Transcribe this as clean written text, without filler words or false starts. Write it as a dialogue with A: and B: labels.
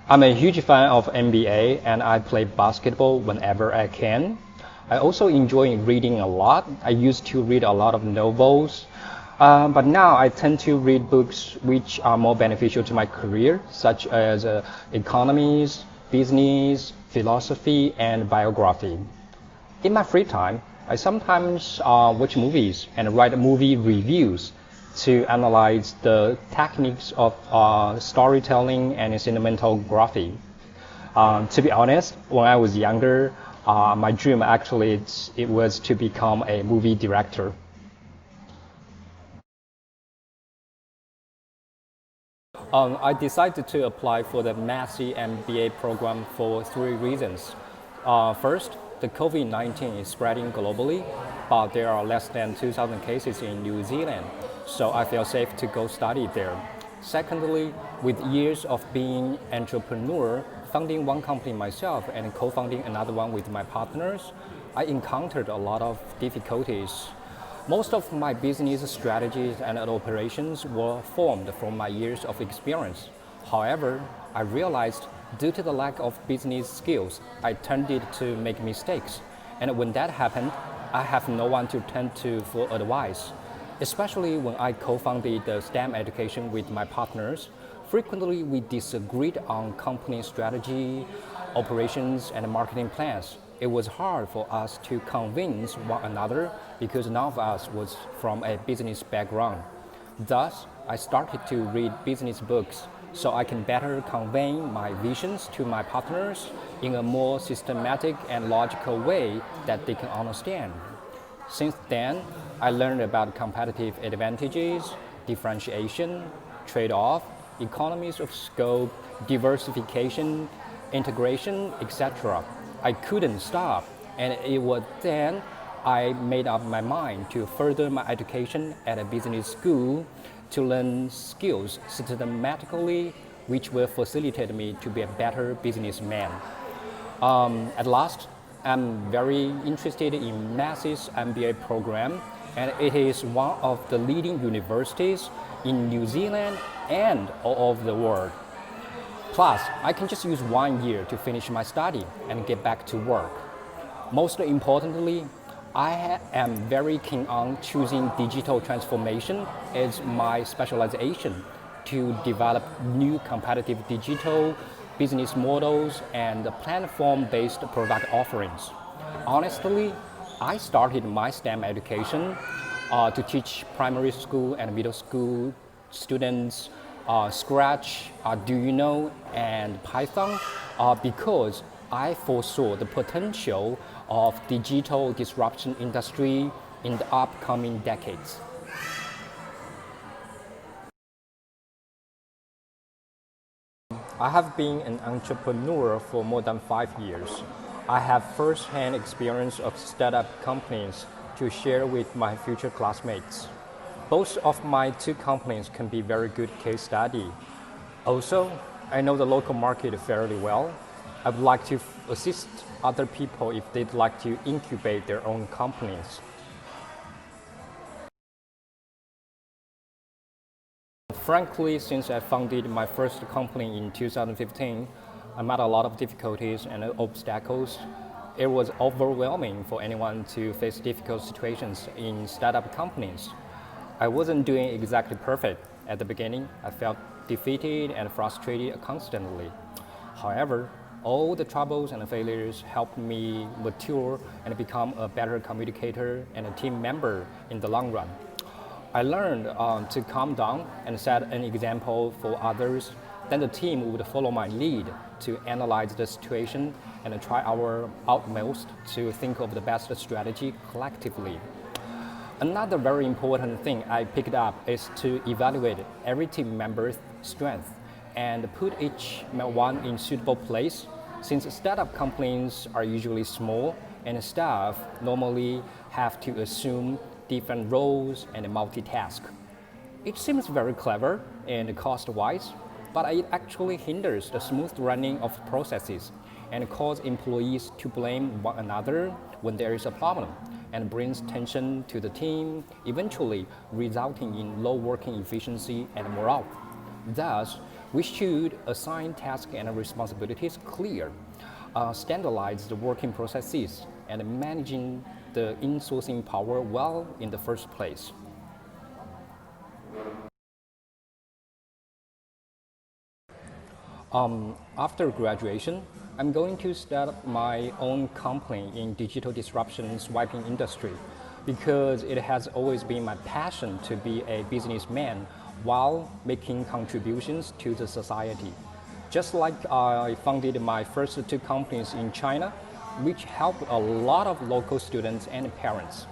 A: I'm a huge fan of NBA and I play basketball whenever I can. I also enjoy reading a lot. I used to read a lot of novels, but now I tend to read books which are more beneficial to my career, such as economies, business, philosophy, and biography. In my free time, I sometimes watch movies and write movie reviews to analyze the techniques of storytelling and cinematography. To be honest, when I was younger, my dream actually it was to become a movie director. I decided to apply for the Massey MBA program for three reasons. First, the COVID-19 is spreading globally, but there are less than 2,000 cases in New Zealand, so I feel safe to go study there. Secondly, with years of being entrepreneur, founding one company myself and co-founding another one with my partners, I encountered a lot of difficulties. Most of my business strategies and operations were formed from my years of experience. However, I realized due to the lack of business skills, I tended to make mistakes. And when that happened, I have no one to turn to for advice. Especially when I co-founded the STEM education with my partners, frequently we disagreed on company strategy, operations, and marketing plans. It was hard for us to convince one another because none of us was from a business background. Thus, I started to read business books so I can better convey my visions to my partners in a more systematic and logical way that they can understand. Since then, I learned about competitive advantages, differentiation, trade-off, economies of scope, diversification, integration, etc. I couldn't stop, and it was then I made up my mind to further my education at a business school to learn skills systematically, which will facilitate me to be a better businessman. At last, I'm very interested in Massey's MBA program, and it is one of the leading universities in New Zealand and all over the world. Plus, I can just use 1 year to finish my study and get back to work. Most importantly, I am very keen on choosing digital transformation as my specialization to develop new competitive digital business models and platform-based product offerings. Honestly, I started my STEM education to teach primary school and middle school students Scratch, Arduino, and Python because I foresaw the potential of digital disruption industry in the upcoming decades. I have been an entrepreneur for more than 5 years. I have first-hand experience of startup companies to share with my future classmates. Both of my two companies can be very good case study. Also, I know the local market fairly well. I would like to assist other people if they'd like to incubate their own companies. Frankly, since I founded my first company in 2015, I met a lot of difficulties and obstacles. It was overwhelming for anyone to face difficult situations in startup companies. I wasn't doing exactly perfect at the beginning. I felt defeated and frustrated constantly. However, all the troubles and failures helped me mature and become a better communicator and a team member in the long run. I learned to calm down and set an example for others. Then the team would follow my lead to analyze the situation and try our utmost to think of the best strategy collectively. Another very important thing I picked up is to evaluate every team member's strength and put each one in suitable place. Since startup companies are usually small and staff normally have to assume different roles and multitask. It seems very clever and cost-wise, but it actually hinders the smooth running of processes and causes employees to blame one another when there is a problem and brings tension to the team, eventually resulting in low working efficiency and morale. Thus, We should assign tasks and responsibilities clear, standardize the working processes, and managing the insourcing power well in the first place. After graduation, I'm going to start up my own company in digital disruption swiping industry because it has always been my passion to be a businessman while making contributions to the society. Just like I founded my first two companies in China, which helped a lot of local students and parents.